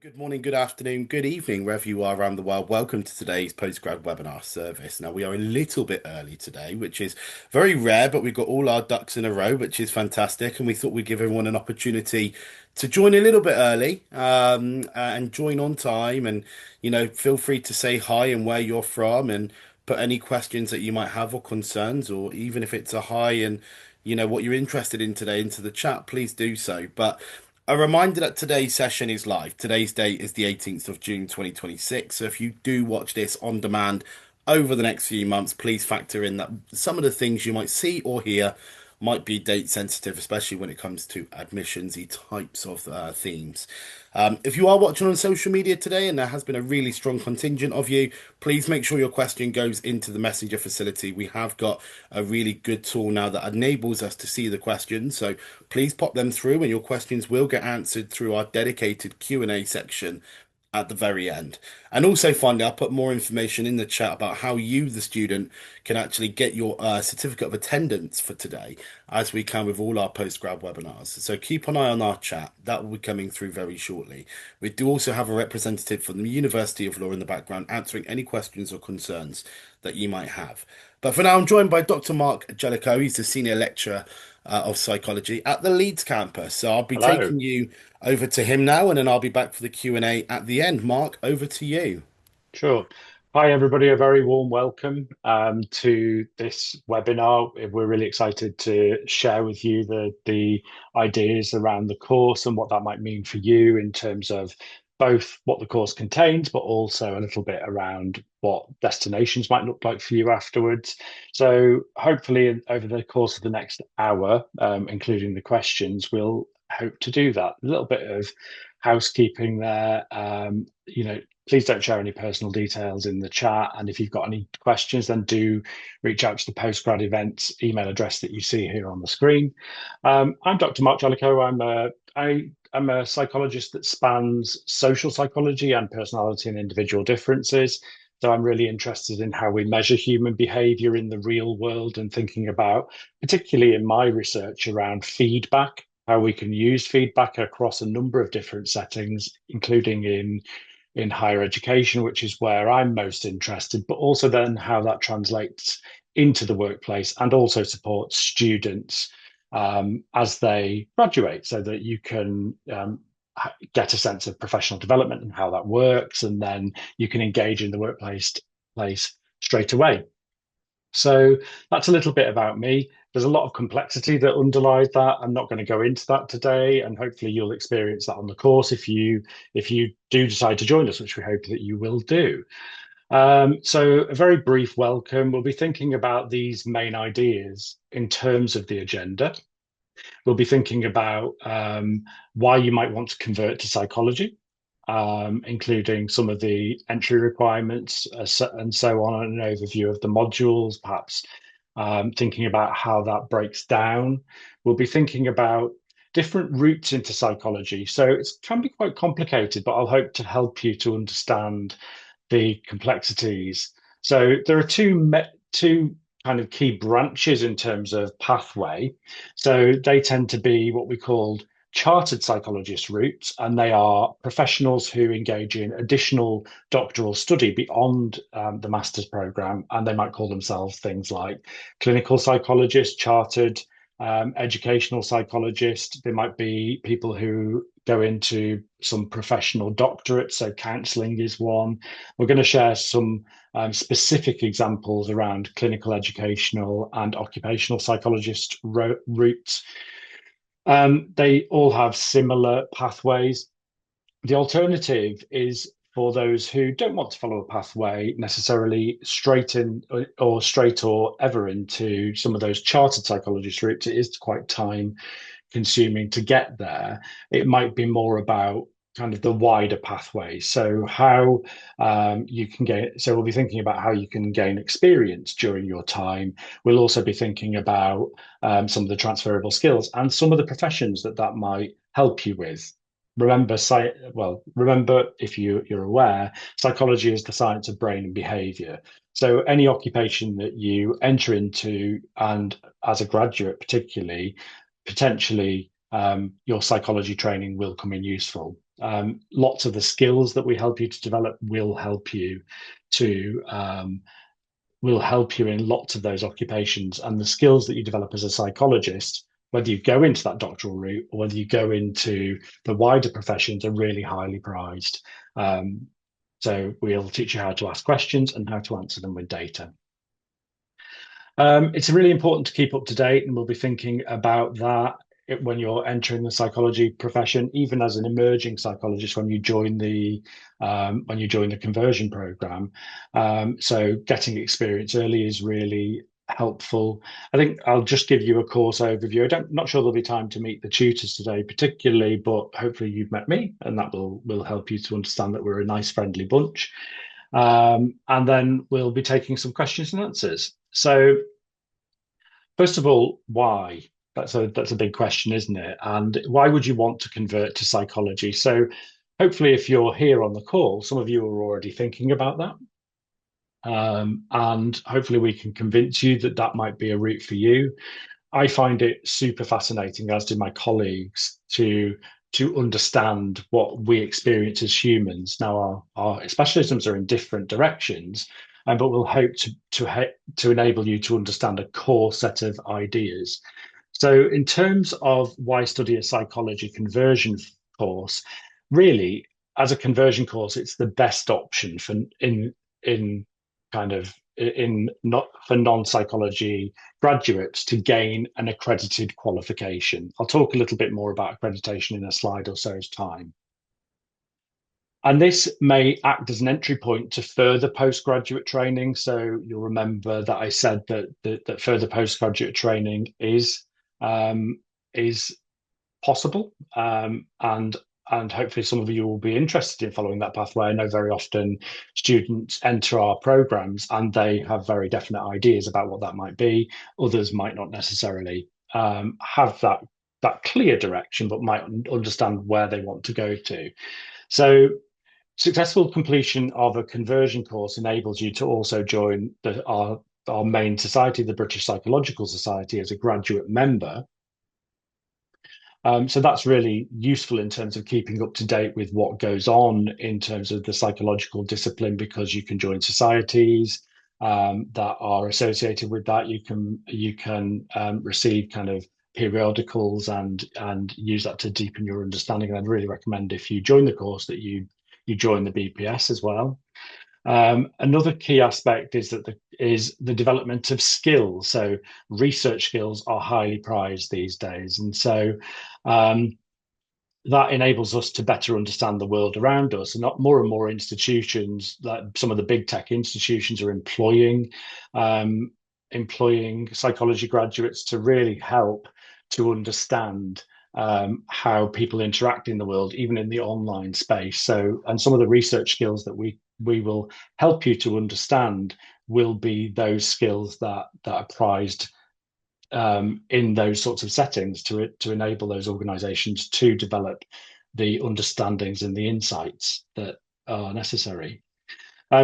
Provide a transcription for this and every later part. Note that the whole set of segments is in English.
Good morning, good afternoon, good evening, wherever you are around the world. Welcome to today's Postgrad webinar service. Now, we are a little bit early today, which is very rare, but we've got all our ducks in a row, which is fantastic. And we thought we'd give everyone an opportunity to join a little bit early and join on time. And, feel free to say hi and where you're from and put any questions that you might have or concerns, or even if it's a hi and, what you're interested in today into the chat, please do so. But a reminder that today's session is live. Today's date is the 18th of June 2026. So if you do watch this on demand over the next few months, please factor in that some of the things you might see or hear might be date sensitive, especially when it comes to admissionsy types of themes. If you are watching on social media today and there has been a really strong contingent of you, please make sure your question goes into the messenger facility. We have got a really good tool now that enables us to see the questions. So please pop them through and your questions will get answered through our dedicated Q&A section at the very end. And also finally, I'll put more information in the chat about how you, the student, can actually get your certificate of attendance for today, as we can with all our postgrad webinars. So keep an eye on our chat. That will be coming through very shortly. We do also have a representative from the University of Law in the background answering any questions or concerns that you might have. But for now, I'm joined by Dr. Mark Jellicoe. He's the Senior Lecturer of Psychology at the Leeds campus. So I'll be Hello. taking you over to him now, and then I'll be back for the Q&A at the end. Mark, over to you. Sure. Hi, everybody. A very warm welcome to this webinar. We're really excited to share with you the ideas around the course and what that might mean for you in terms of both what the course contains, but also a little bit around what destinations might look like for you afterwards. So hopefully over the course of the next hour, including the questions, we'll hope to do that. A little bit of housekeeping there. Please don't share any personal details in the chat. And if you've got any questions, then do reach out to the Postgrad events email address that you see here on the screen. I'm Dr. Mark Jellicoe. I'm a psychologist that spans social psychology and personality and individual differences. So I'm really interested in how we measure human behavior in the real world and thinking about, particularly in my research around feedback, how we can use feedback across a number of different settings, including in higher education, which is where I'm most interested, but also then how that translates into the workplace and also supports students as they graduate so that you can get a sense of professional development and how that works. And then you can engage in the workplace straight away. So that's a little bit about me. There's a lot of complexity that underlies that. I'm not going to go into that today, and hopefully you'll experience that on the course if you do decide to join us, which we hope that you will do. So a very brief welcome. We'll be thinking about these main ideas in terms of the agenda. We'll be thinking about why you might want to convert to psychology, including some of the entry requirements and so on, and an overview of the modules, perhaps thinking about how that breaks down. We'll be thinking about different routes into psychology. So it can be quite complicated, but I'll hope to help you to understand the complexities. So there are two kind of key branches in terms of pathway. So they tend to be what we call chartered psychologist routes, and they are professionals who engage in additional doctoral study beyond the master's program, and they might call themselves things like clinical psychologist, chartered educational psychologist. They might be people who go into some professional doctorates, so counselling is one. We're going to share some specific examples around clinical educational and occupational psychologist routes. They all have similar pathways. The alternative is for those who don't want to follow a pathway necessarily straight in or straight or ever into some of those chartered psychologist routes. It is quite time consuming to get there. It might be more about kind of the wider pathways. So how you can gain. So we'll be thinking about how you can gain experience during your time. We'll also be thinking about some of the transferable skills and some of the professions that might help you with. Remember, if you're aware, psychology is the science of brain and behavior. So any occupation that you enter into, and as a graduate particularly, potentially your psychology training will come in useful. Lots of the skills that we help you to develop to will help you in lots of those occupations. And the skills that you develop as a psychologist, whether you go into that doctoral route or whether you go into the wider professions, are really highly prized. Um, so we'll teach you how to ask questions and how to answer them with data. It's really important to keep up to date, and we'll be thinking about that when you're entering the psychology profession, even as an emerging psychologist when you join the conversion program. So getting experience early is really helpful. I think I'll just give you a course overview. Not sure there'll be time to meet the tutors today, particularly, but hopefully you've met me, and that will help you to understand that we're a nice, friendly bunch. And then we'll be taking some questions and answers. So, first of all, why? That's a big question, isn't it? And why would you want to convert to psychology? So, hopefully, if you're here on the call, some of you are already thinking about that. And hopefully, we can convince you that that might be a route for you. I find it super fascinating, as do my colleagues, to understand what we experience as humans. Now, our specialisms are in different directions, but we'll hope to enable you to understand a core set of ideas. So, in terms of why study a psychology conversion course, really, as a conversion course, it's the best option in kind of in not for non-psychology graduates to gain an accredited qualification. I'll talk a little bit more about accreditation in a slide or so's time. And this may act as an entry point to further postgraduate training. So you'll remember that I said that further postgraduate training is possible, and hopefully some of you will be interested in following that pathway. I know very often students enter our programs and they have very definite ideas about what that might be. Others might not necessarily have that clear direction, but might understand where they want to go to. So successful completion of a conversion course enables you to also join our main society, the British Psychological Society, as a graduate member. So that's really useful in terms of keeping up to date with what goes on in terms of the psychological discipline, because you can join societies that are associated with that. You can receive kind of periodicals and use that to deepen your understanding. And I'd really recommend, if you join the course, that you join the BPS as well. Another key aspect is the development of skills. So research skills are highly prized these days, and so um, that enables us to better understand the world around us. And not more and more institutions, like some of the big tech institutions, are um, employing psychology graduates to really help to understand how people interact in the world, even in the online space. So, and some of the research skills that we will help you to understand will be those skills that are prized in those sorts of settings to enable those organizations to develop the understandings and the insights that are necessary.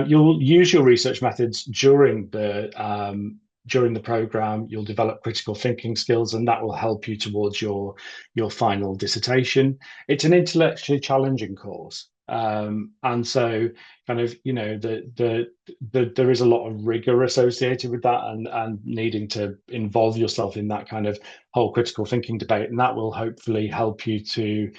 You'll use your research methods during the program. You'll develop critical thinking skills, and that will help you towards your final dissertation. It's an intellectually challenging course, and so kind of there is a lot of rigor associated with that, and needing to involve yourself in that kind of whole critical thinking debate, and that will hopefully help you to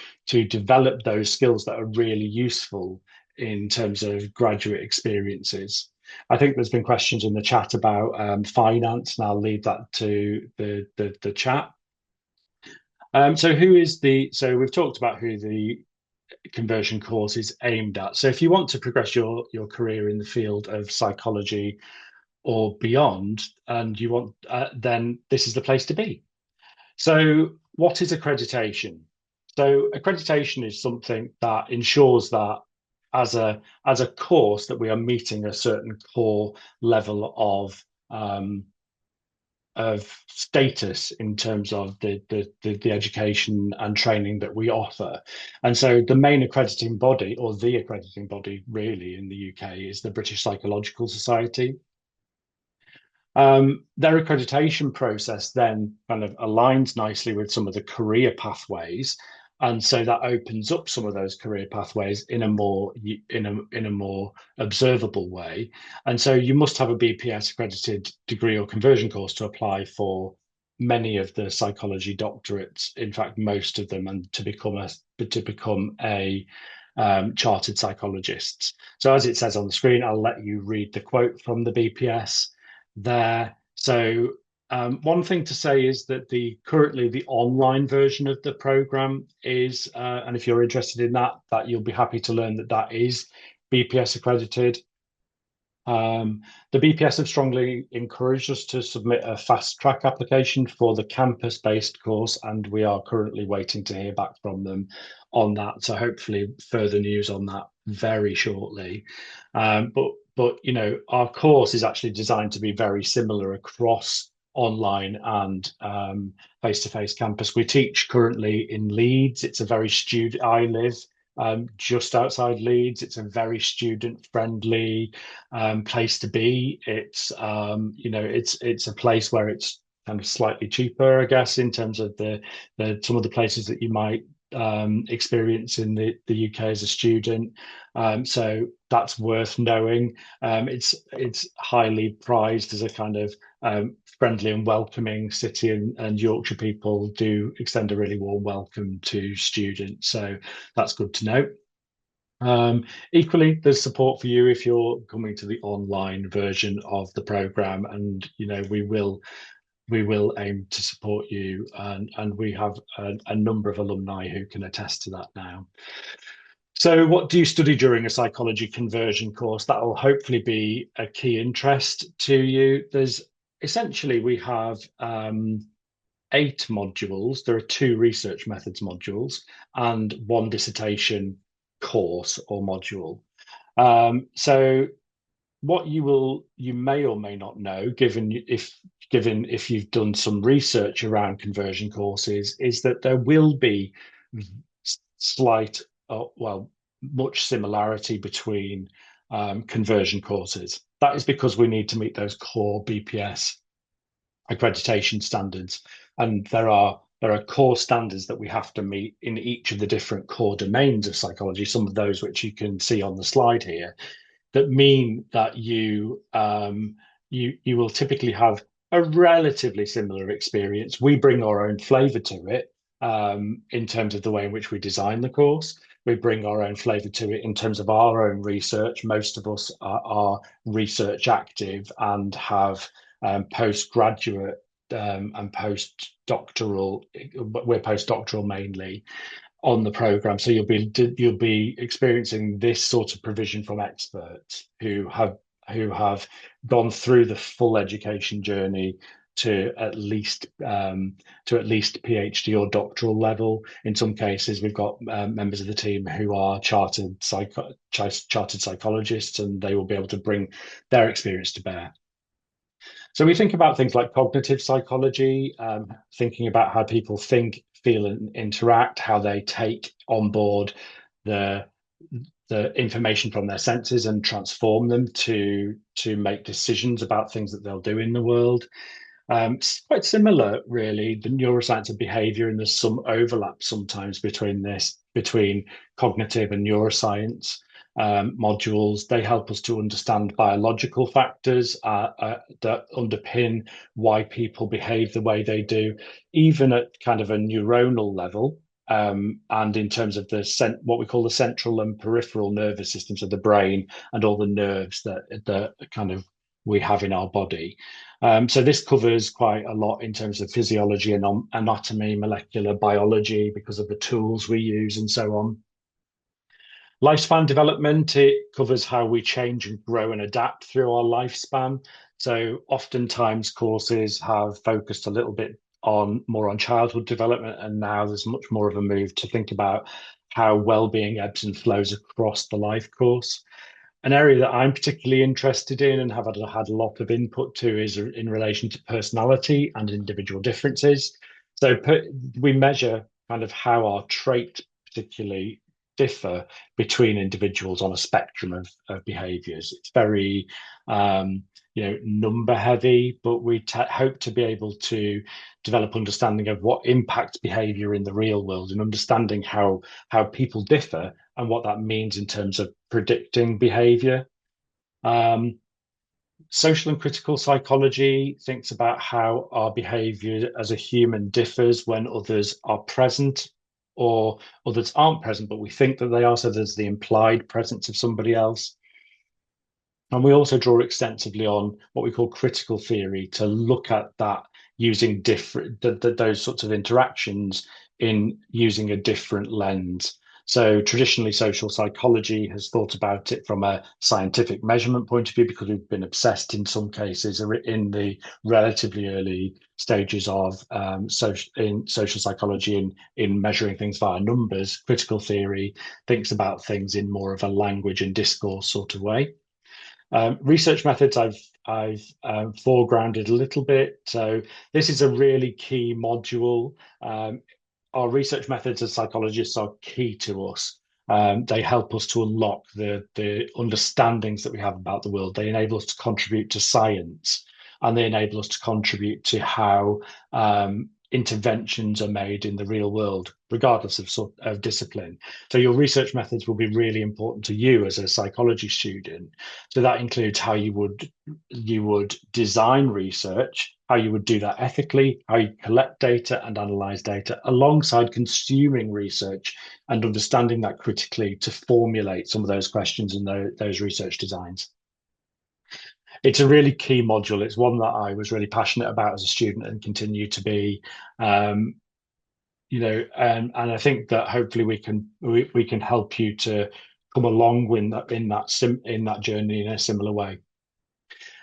develop those skills that are really useful in terms of graduate experiences. I think there's been questions in the chat about finance, and I'll leave that to the chat. So we've talked about who the conversion course is aimed at. So if you want to progress your career in the field of psychology or beyond, and you want, then this is the place to be. So what is accreditation? So accreditation is something that ensures that as a course that we are meeting a certain core level of status in terms of the education and training that we offer. And so the main accrediting body, or the accrediting body really in the UK, is the British Psychological Society. Their accreditation process then kind of aligns nicely with some of the career pathways. And so that opens up some of those career pathways in a more observable way. And so you must have a BPS accredited degree or conversion course to apply for many of the psychology doctorates, in fact most of them, and to become a chartered psychologist. So as it says on the screen, I'll let you read the quote from the BPS there. So one thing to say is that currently the online version of the program is, and if you're interested in that, that you'll be happy to learn that that is BPS accredited. The BPS have strongly encouraged us to submit a fast track application for the campus based course, and we are currently waiting to hear back from them on that. So hopefully, further news on that very shortly. But you know, our course is actually designed to be very similar across online and face to face campus. We teach currently in Leeds. It's a very student. I live just outside Leeds. It's a very student friendly place to be. It's it's a place where it's kind of slightly cheaper, I guess, in terms of the some of the places that you might experience in the UK as a student. So that's worth knowing. It's highly prized as a kind of friendly and welcoming city, and Yorkshire people do extend a really warm welcome to students. So that's good to know. Equally, there's support for you if you're coming to the online version of the program, and you know we will aim to support you, and we have a number of alumni who can attest to that now. So, what do you study during a psychology conversion course? That will hopefully be a key interest to you. There's essentially we have 8 modules. There are 2 research methods modules and 1 dissertation course or module. So what you may or may not know, given if you've done some research around conversion courses, is that there will be slight, well, much similarity between conversion courses. That is because we need to meet those core BPS accreditation standards, and there are core standards that we have to meet in each of the different core domains of psychology. Some of those which you can see on the slide here, that mean that you will typically have a relatively similar experience. We bring our own flavour to it in terms of the way in which we design the course. We bring our own flavour to it in terms of our own research. Most of us are research active and have postgraduate and postdoctoral. We're postdoctoral mainly on the program. So you'll be experiencing this sort of provision from experts who have gone through the full education journey to at least PhD or doctoral level. In some cases, we've got members of the team who are chartered psychologists, and they will be able to bring their experience to bear. So we think about things like cognitive psychology, thinking about how people think, feel, and interact, how they take on board the the information from their senses and transform them to make decisions about things that they'll do in the world. It's quite similar, really, the neuroscience of behavior, and there's some overlap sometimes between cognitive and neuroscience modules. They help us to understand biological factors that underpin why people behave the way they do, even at kind of a neuronal level. And in terms of what we call the central and peripheral nervous systems of the brain and all the nerves that kind of we have in our body. So this covers quite a lot in terms of physiology and anatomy, molecular biology, because of the tools we use and so on. Lifespan development, it covers how we change and grow and adapt through our lifespan. So oftentimes courses have focused a little bit more on childhood development, and now there's much more of a move to think about how well-being ebbs and flows across the life course. An area that I'm particularly interested in and have had a lot of input to is in relation to personality and individual differences. So we measure kind of how our traits particularly differ between individuals on a spectrum of behaviors. It's very, number heavy, but we hope to be able to develop understanding of what impacts behavior in the real world and understanding how people differ and what that means in terms of predicting behavior. Um, Social and critical psychology thinks about how our behavior as a human differs when others are present or others aren't present, but we think that they are. So there's the implied presence of somebody else. And we also draw extensively on what we call critical theory to look at that using those sorts of interactions in using a different lens. So traditionally, social psychology has thought about it from a scientific measurement point of view because we've been obsessed in some cases in the relatively early stages of social psychology in measuring things via numbers. Critical theory thinks about things in more of a language and discourse sort of way. Research methods I've foregrounded a little bit. So this is a really key module. Our research methods as psychologists are key to us. They help us to unlock the understandings that we have about the world. They enable us to contribute to science, and they enable us to contribute to how interventions are made in the real world, regardless of discipline. So your research methods will be really important to you as a psychology student. So that includes how you would design research, how you would do that ethically, how you collect data and analyze data, alongside consuming research and understanding that critically to formulate some of those questions and those research designs. It's a really key module. It's one that I was really passionate about as a student and continue to be. Um, and I think that hopefully we can help you to come along in that journey in a similar way.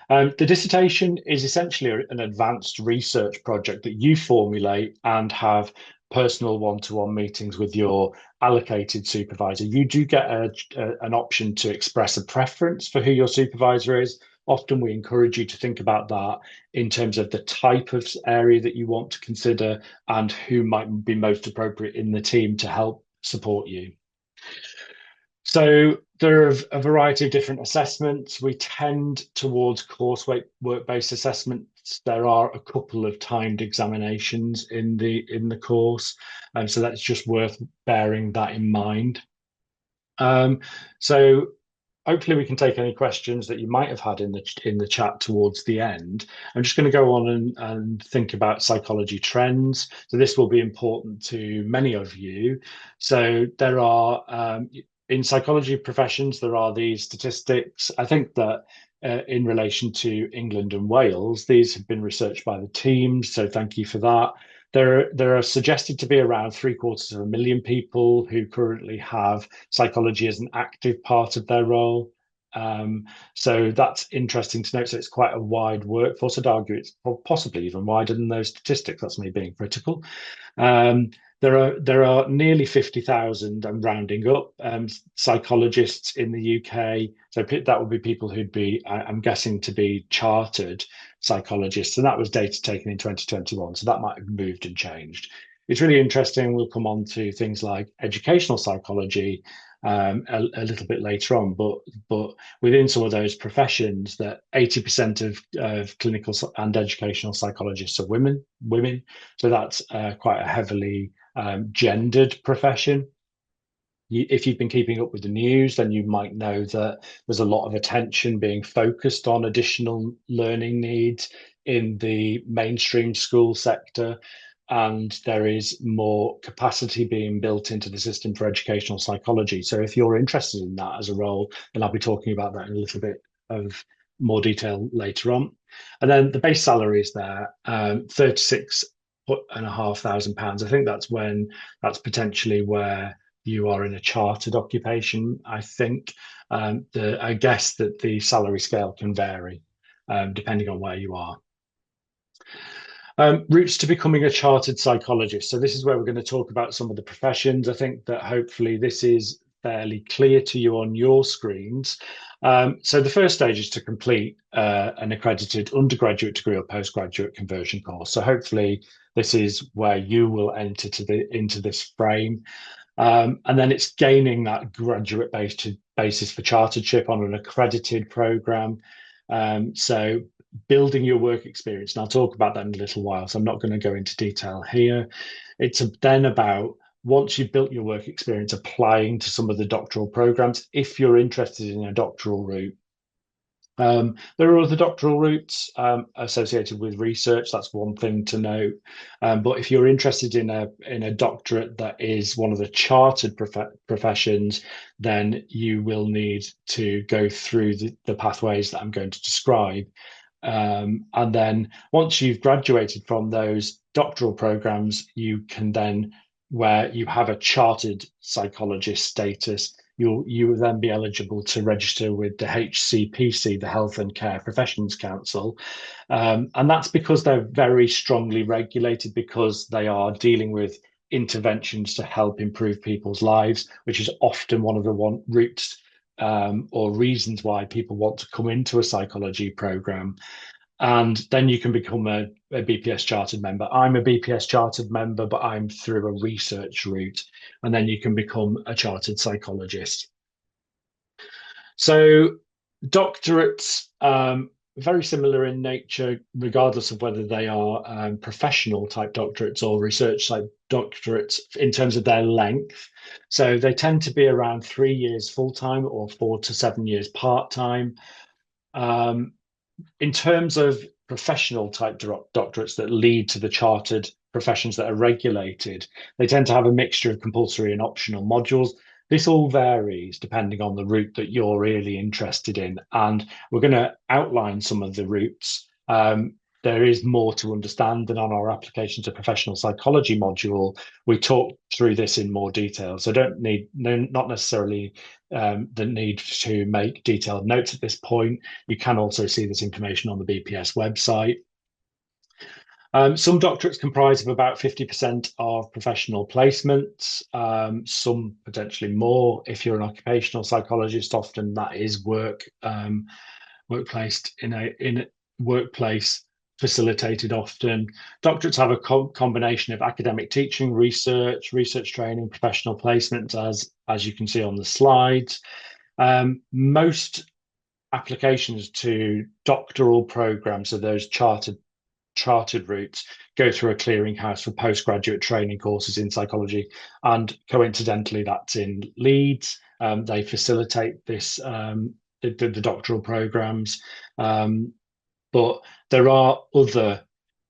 The dissertation is essentially an advanced research project that you formulate and have personal one-to-one meetings with your allocated supervisor. You do get an option to express a preference for who your supervisor is. Often we encourage you to think about that in terms of the type of area that you want to consider and who might be most appropriate in the team to help support you. So there are a variety of different assessments. We tend towards coursework work-based assessments. There are a couple of timed examinations in the course, and so that's just worth bearing that in mind. Um, so hopefully we can take any questions that you might have had in the chat towards the end. I'm just going to go on and think about psychology trends. So this will be important to many of you. So there are in psychology professions, there are these statistics. I think that in relation to England and Wales, these have been researched by the teams. So thank you for that. There are suggested to be around 750,000 people who currently have psychology as an active part of their role. Um, so that's interesting to note. So it's quite a wide workforce. I'd argue it's possibly even wider than those statistics. That's me being critical. Um, there are nearly 50,000, I'm rounding up, psychologists in the UK. So that would be people who'd be, I'm guessing, to be chartered psychologists. And that was data taken in 2021. So that might have moved and changed. It's really interesting. We'll come on to things like educational psychology a little bit later on, but within some of those professions, that 80% of clinical and educational psychologists are women. So that's quite a heavily gendered profession. If you've been keeping up with the news, then you might know that there's a lot of attention being focused on additional learning needs in the mainstream school sector. And there is more capacity being built into the system for educational psychology. So if you're interested in that as a role, then I'll be talking about that in a little bit of more detail later on. And then the base salary is there, 36,500 pounds. I think that's potentially where you are in a chartered occupation. I think I guess that the salary scale can vary depending on where you are. Routes to becoming a chartered psychologist. So this is where we're going to talk about some of the professions. I think that hopefully this is fairly clear to you on your screens. So the first stage is to complete an accredited undergraduate degree or postgraduate conversion course. So hopefully this is where you will enter into this frame. And then it's gaining that graduate-based basis for chartership on an accredited program. So building your work experience, and I'll talk about that in a little while, so I'm not going to go into detail here. It's then about once you've built your work experience, applying to some of the doctoral programs if you're interested in a doctoral route. There are other doctoral routes associated with research. That's one thing to note. But if you're interested in a doctorate that is one of the chartered professions, then you will need to go through the pathways that I'm going to describe. And then once you've graduated from those doctoral programs, you can then, where you have a chartered psychologist status, you will then be eligible to register with the HCPC, the Health and Care Professions Council. And that's because they're very strongly regulated because they are dealing with interventions to help improve people's lives, which is often one of the routes or reasons why people want to come into a psychology program. And then you can become a BPS chartered member. I'm a BPS chartered member, but I'm through a research route. And then you can become a chartered psychologist. So doctorates, very similar in nature, regardless of whether they are professional type doctorates or research type doctorates in terms of their length. So they tend to be around 3 years full time or 4 to 7 years part time. Um, in terms of professional type doctorates that lead to the chartered professions that are regulated, they tend to have a mixture of compulsory and optional modules. This all varies depending on the route that you're really interested in. And we're going to outline some of the routes. There is more to understand than on our application to professional psychology module. We talk through this in more detail. So don't need, no, not necessarily the need to make detailed notes at this point. You can also see this information on the BPS website. Some doctorates comprise of about 50% of professional placements, some potentially more. If you're an occupational psychologist, often that is workplace in a workplace facilitated often. Doctorates have a combination of academic teaching, research training, professional placement, as you can see on the slides. Most applications to doctoral programs, so those chartered routes, go through a clearinghouse for postgraduate training courses in psychology. And coincidentally, that's in Leeds. They facilitate this, the doctoral programs. But there are other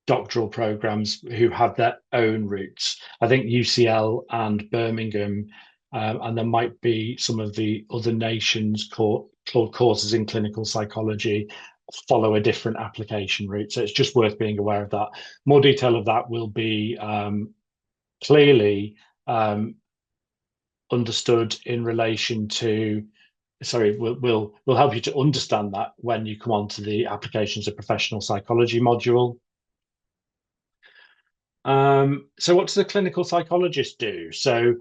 doctoral programs who have their own routes. I think UCL and Birmingham, and there might be some of the other nations' courses in clinical psychology follow a different application route. So it's just worth being aware of that. More detail of that will be clearly understood in relation to, sorry, we'll help you to understand that when you come on to the applications of professional psychology module. So what does a clinical psychologist do? So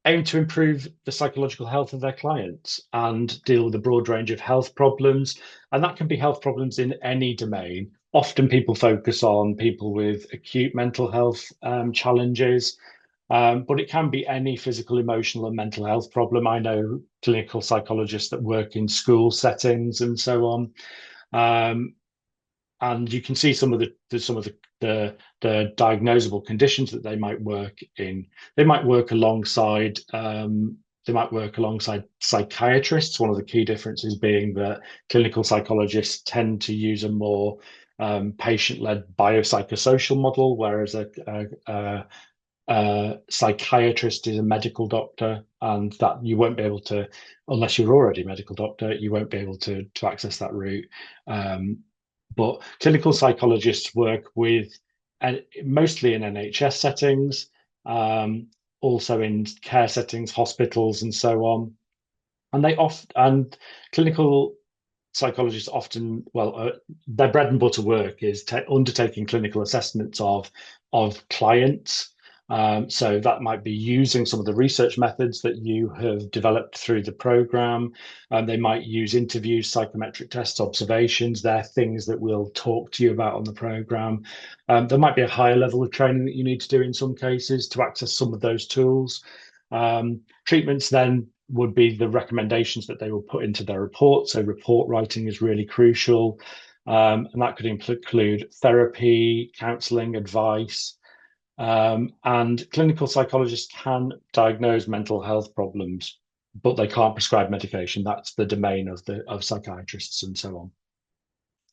aim to improve the psychological health of their clients and deal with a broad range of health problems. And that can be health problems in any domain. Often people focus on people with acute mental health challenges, but it can be any physical, emotional, and mental health problem. I know clinical psychologists that work in school settings and so on. And you can see some of the diagnosable conditions that they might work in. They might work alongside psychiatrists. One of the key differences being that clinical psychologists tend to use a more patient-led biopsychosocial model, whereas a psychiatrist is a medical doctor, and that you won't be able to, unless you're already a medical doctor, you won't be able to access that route. But clinical psychologists work with mostly in NHS settings, also in care settings, hospitals, and so on. And clinical psychologists often, their bread and butter work is undertaking clinical assessments of clients. So that might be using some of the research methods that you have developed through the program. They might use interviews, psychometric tests, observations. They're things that we'll talk to you about on the program. There might be a higher level of training that you need to do in some cases to access some of those tools. Treatments then would be the recommendations that they will put into their report. So report writing is really crucial. And that could include therapy, counseling, advice. And clinical psychologists can diagnose mental health problems, but they can't prescribe medication. That's the domain of psychiatrists and so on,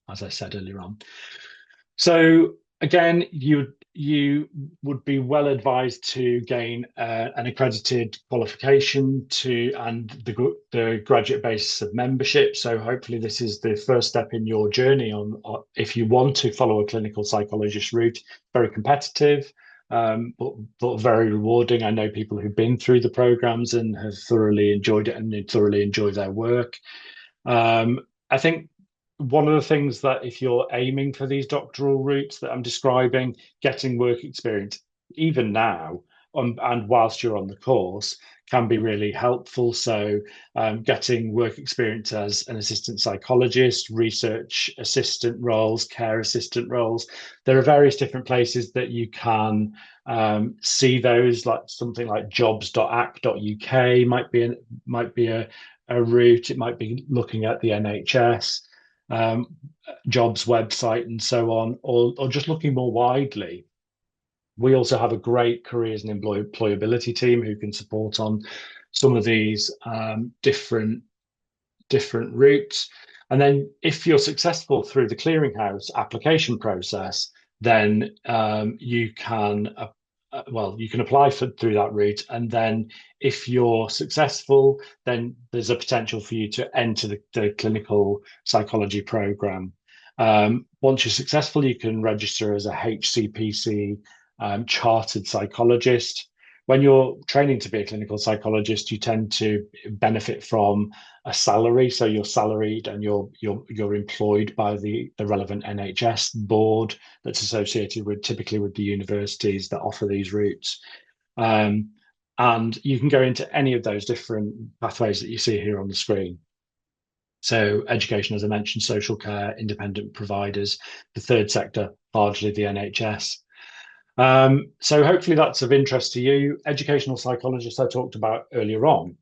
as I said earlier on. So again, you would be well advised to gain an accredited qualification to and the graduate basis of membership. So hopefully this is the first step in your journey on if you want to follow a clinical psychologist route. Very competitive, but very rewarding. I know people who've been through the programs and have thoroughly enjoyed it and thoroughly enjoy their work. I think one of the things that if you're aiming for these doctoral routes that I'm describing, getting work experience, even now, and whilst you're on the course, can be really helpful. So, getting work experience as an assistant psychologist, research assistant roles, care assistant roles, there are various different places that you can see those, like something like jobs.ac.uk might be a route. It might be looking at the NHS um, jobs website and so on, or just looking more widely. We also have a great careers and employability team who can support on some of these different routes. And then if you're successful through the clearinghouse application process, then you can well, you can apply for through that route. And then if you're successful, then there's a potential for you to enter the clinical psychology program. Once you're successful, you can register as a HCPC chartered psychologist. When you're training to be a clinical psychologist, you tend to benefit from a salary. So you're salaried and you're employed by the relevant NHS board that's associated with typically with the universities that offer these routes. Um, and you can go into any of those different pathways that you see here on the screen. So education, as I mentioned, social care, independent providers, the third sector, largely the NHS. So hopefully that's of interest to you. Educational psychologists I talked about earlier on,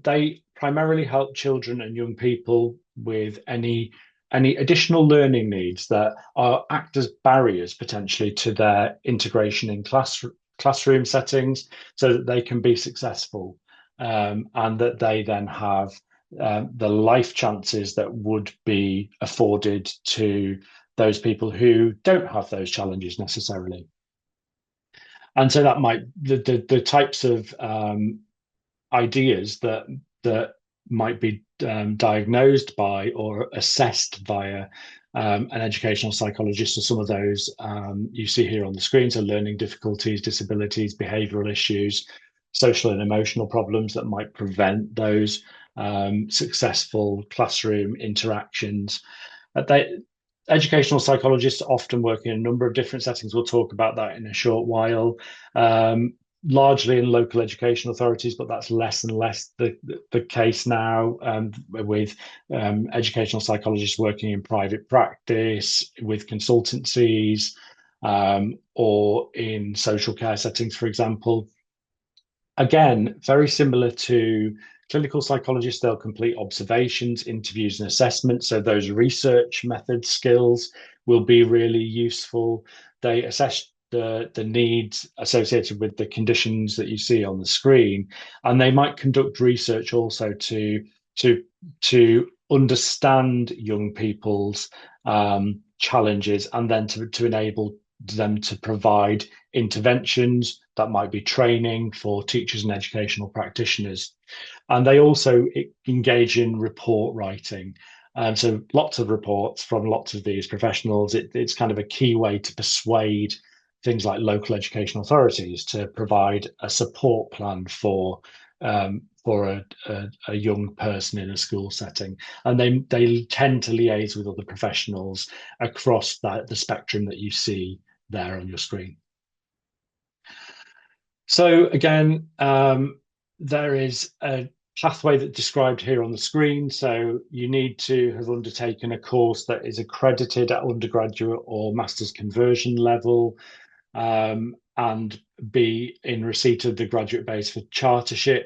they primarily help children and young people with any additional learning needs that are act as barriers potentially to their integration in classroom settings, so that they can be successful and that they then have the life chances that would be afforded to those people who don't have those challenges necessarily. And so that might the types of ideas that might be diagnosed by or assessed via an educational psychologist are some of those you see here on the screen. So learning difficulties, disabilities, behavioral issues, social and emotional problems that might prevent those successful classroom interactions. They, educational psychologists often work in a number of different settings. We'll talk about that in a short while. Largely in local education authorities, but that's less and less the case now, with educational psychologists working in private practice, with consultancies, or in social care settings, for example. Again, very similar to clinical psychologists, they'll complete observations, interviews, and assessments. So those research method skills will be really useful. They assess the needs associated with the conditions that you see on the screen, and they might conduct research also to to understand young people's challenges, and then to enable them to provide interventions that might be training for teachers and educational practitioners. And they also engage in report writing. So lots of reports from lots of these professionals. It's kind of a key way to persuade things like local education authorities to provide a support plan for a young person in a school setting. And they tend to liaise with other professionals across the spectrum that you see there on your screen. So again, there is a pathway that's described here on the screen. So you need to have undertaken a course that is accredited at undergraduate or master's conversion level, and be in receipt of the graduate base for chartership.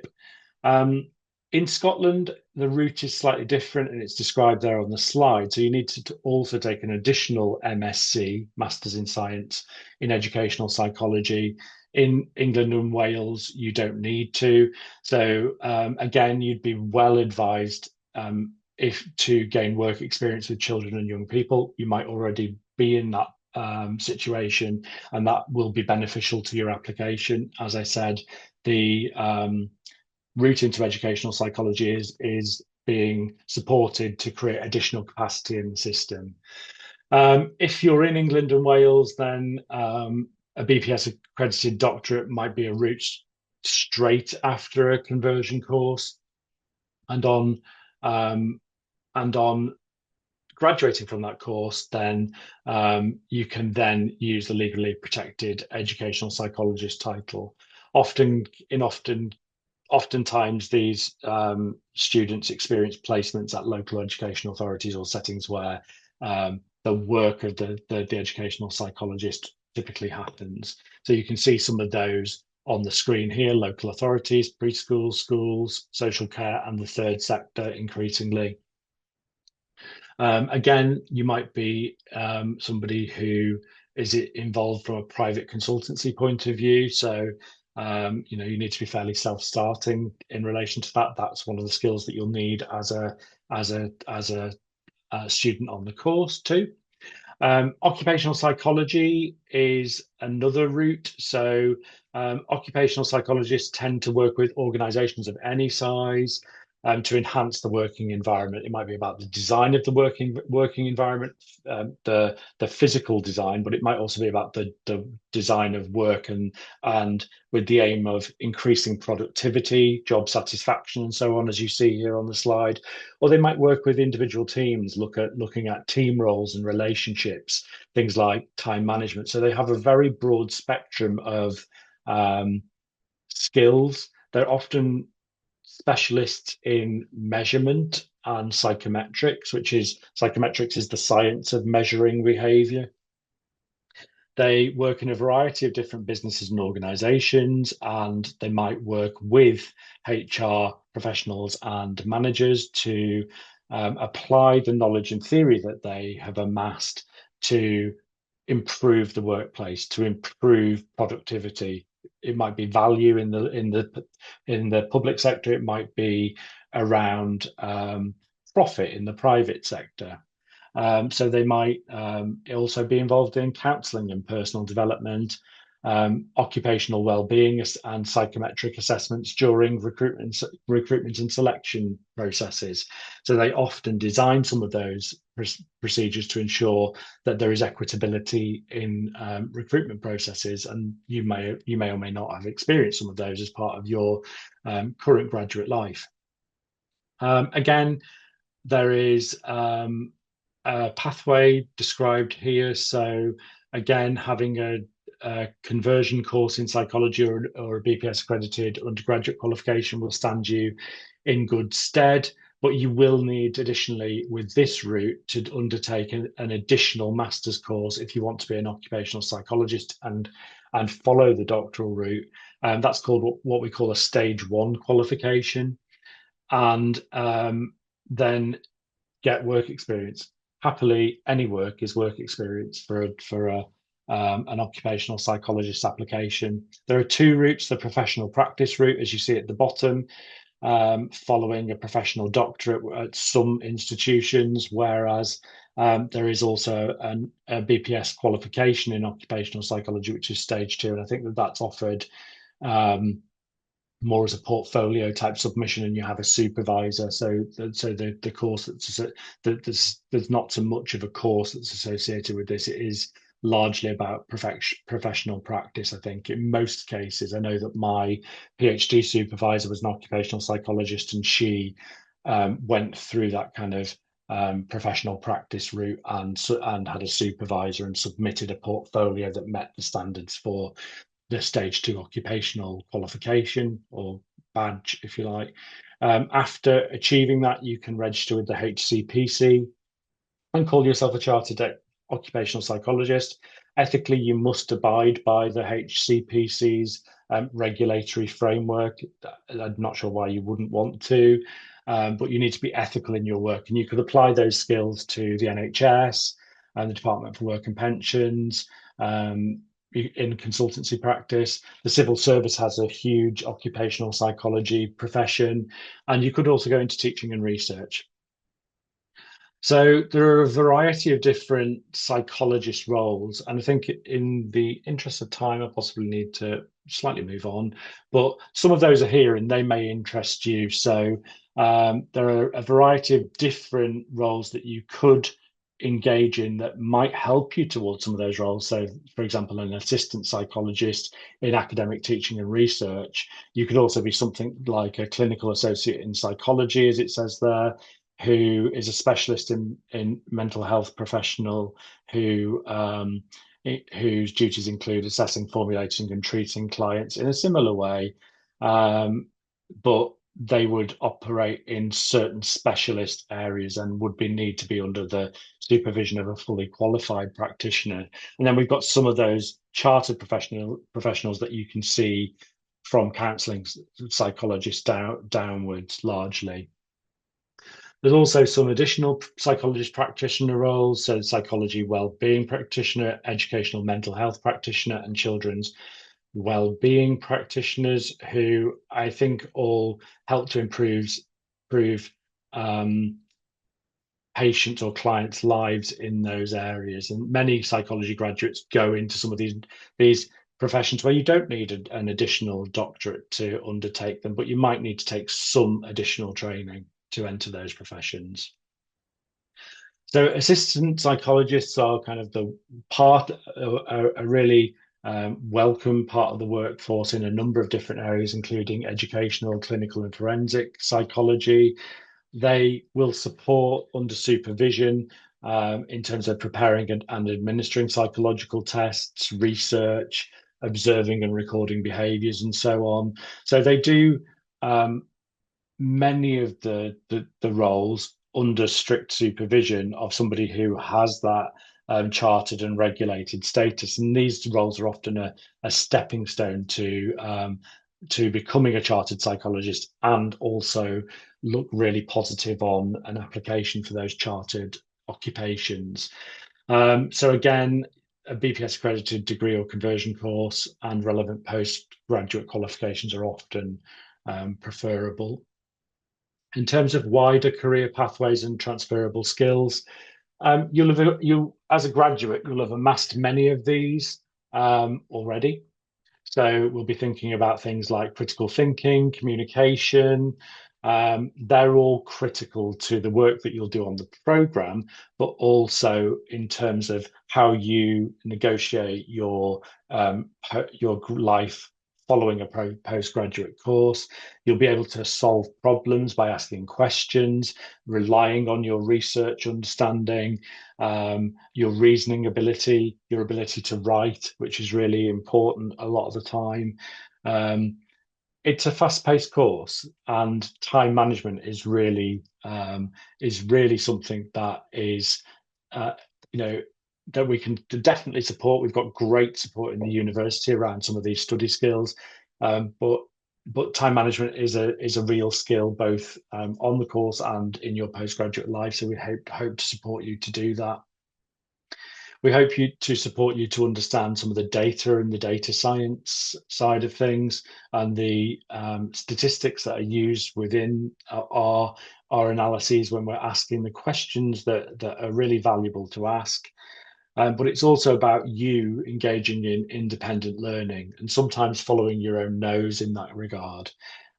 Um, in Scotland, the route is slightly different and it's described there on the slide. So you need to also take an additional MSc, Masters in Science, in Educational Psychology. In England and Wales, you don't need to. So again, you'd be well advised if to gain work experience with children and young people. You might already be in that situation, and that will be beneficial to your application. As I said, the route into educational psychology is being supported to create additional capacity in the system. If you're in England and Wales, then a BPS accredited doctorate might be a route straight after a conversion course, and um, on graduating from that course, then you can then use the legally protected educational psychologist title. Often, in often Oftentimes these students experience placements at local education authorities or settings where the work of the educational psychologist typically happens. So you can see some of those on the screen here: local authorities, preschools, schools, social care, and the third sector increasingly. Again, you might be somebody who is involved from a private consultancy point of view. So, you need to be fairly self-starting in relation to that. That's one of the skills that you'll need as a student on the course too. Occupational psychology is another route. So, occupational psychologists tend to work with organizations of any size to enhance the working environment. It might be about the design of the working environment, the physical design, but it might also be about the design of work and with the aim of increasing productivity, job satisfaction, and so on, as you see here on the slide. Or they might work with individual teams, looking at team roles and relationships, things like time management. So they have a very broad spectrum of um, skills. They're often specialists in measurement and psychometrics is the science of measuring behavior. They work in a variety of different businesses and organizations, and they might work with HR professionals and managers to apply the knowledge and theory that they have amassed to improve the workplace, to improve productivity. It might be value in the public sector. It might be around profit in the private sector. So they might also be involved in counselling and personal development, occupational well-being and psychometric assessments during recruitment and selection processes. So they often design some of those procedures to ensure that there is equitability in recruitment processes. And you may or may not have experienced some of those as part of your current graduate life. Again, there is pathway described here. So again, having a conversion course in psychology or a BPS accredited undergraduate qualification will stand you in good stead. But you will need additionally with this route to undertake an additional master's course if you want to be an occupational psychologist and follow the doctoral route. That's called what we call a stage one qualification. And then get work experience. Happily, any work is work experience for an occupational psychologist application. There are two routes: the professional practice route, as you see at the bottom, following a professional doctorate at some institutions, whereas there is also a BPS qualification in occupational psychology, which is stage two, and I think that that's offered um, more as a portfolio type submission, and you have a supervisor. So the course there's not so much of a course that's associated with this. It is largely about professional practice. I think in most cases, I know that my PhD supervisor was an occupational psychologist, and she went through that kind of professional practice route and had a supervisor and submitted a portfolio that met the standards for the stage two occupational qualification or badge, if you like. After achieving that, you can register with the HCPC and call yourself a chartered occupational psychologist. Ethically, you must abide by the HCPC's regulatory framework. I'm not sure why you wouldn't want to, but you need to be ethical in your work, and you could apply those skills to the NHS and the Department for Work and Pensions. In consultancy practice, the civil service has a huge occupational psychology profession, and you could also go into teaching and research. So there are a variety of different psychologist roles, and I think in the interest of time, I possibly need to slightly move on, but some of those are here and they may interest you. So there are a variety of different roles that you could engage in that might help you towards some of those roles. So, for example, an assistant psychologist in academic teaching and research. You could also be something like a clinical associate in psychology, as it says there, who is a specialist in mental health professional whose duties include assessing, formulating, and treating clients in a similar way, but they would operate in certain specialist areas and would be need to be under the supervision of a fully qualified practitioner. And then we've got some of those chartered professionals that you can see from counselling psychologists downwards largely. There's also some additional psychologist practitioner roles, so psychology well-being practitioner, educational mental health practitioner, and children's well-being practitioners, who I think all help to improve um, patients or clients' lives in those areas. And many psychology graduates go into some of these professions where you don't need an additional doctorate to undertake them, but you might need to take some additional training to enter those professions. So assistant psychologists are kind of the part, a really welcome part of the workforce in a number of different areas, including educational, clinical, and forensic psychology. They will support under supervision in terms of preparing and administering psychological tests, research, observing and recording behaviors, and so on. So they do many of the roles under strict supervision of somebody who has that chartered and regulated status. And these roles are often a stepping stone to becoming a chartered psychologist, and also look really positive on an application for those chartered occupations. So again, a BPS accredited degree or conversion course and relevant postgraduate qualifications are often preferable. In terms of wider career pathways and transferable skills, you as a graduate, you'll have amassed many of these already. So we'll be thinking about things like critical thinking, communication. They're all critical to the work that you'll do on the program, but also in terms of how you negotiate your life following a postgraduate course. You'll be able to solve problems by asking questions, relying on your research understanding, your reasoning ability, your ability to write, which is really important a lot of the time. It's a fast-paced course, and time management is really something that is, uh, you know, that we can definitely support. We've got great support in the university around some of these study skills, but time management is a real skill both on the course and in your postgraduate life. So we hope to support you to do that. We hope to support you to understand some of the data and the data science side of things, and the statistics that are used within our analyses when we're asking the questions that are really valuable to ask. But it's also about you engaging in independent learning and sometimes following your own nose in that regard.